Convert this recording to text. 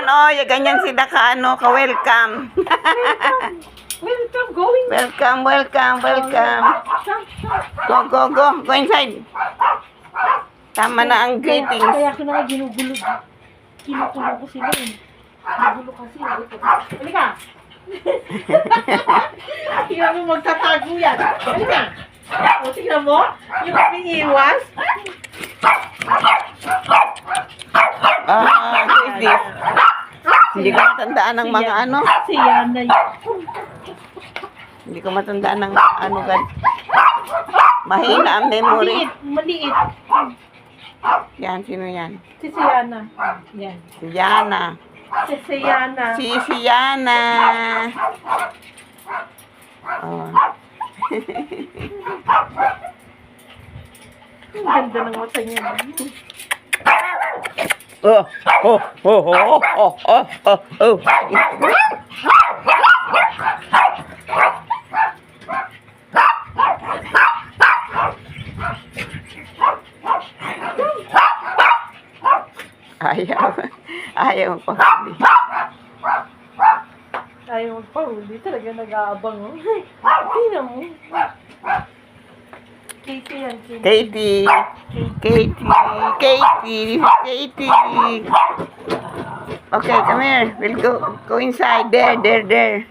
oh, ganyan sila ka, ano, ka-welcome. Welcome, going. Welcome, welcome, welcome. Come. Go inside. Tama na ang greetings. Kaya ko na nga ginugulo. Kinukulo ko sila eh. Ginugulo kasi. Halika. Tingnan mo magtatago yan. Halika. O, tingnan mo. Yung umiiwas. Who is this? Hindi ko matandaan ng mga ano. Si Yana yun. Hindi ko matandaan ng ano gan. Mahina ang memory. Maliit. Yan, sino yan? Si Yana. Yan. Si Yana. Si Yana. Si Yana. Oh. Ang ganda ng mata niya. Oh. Ayaw pa. Ayaw magpahuli. Talaga nag-aabang. Tingnan mo. Katie yan. Katie. Okay, come here. We'll go inside. There.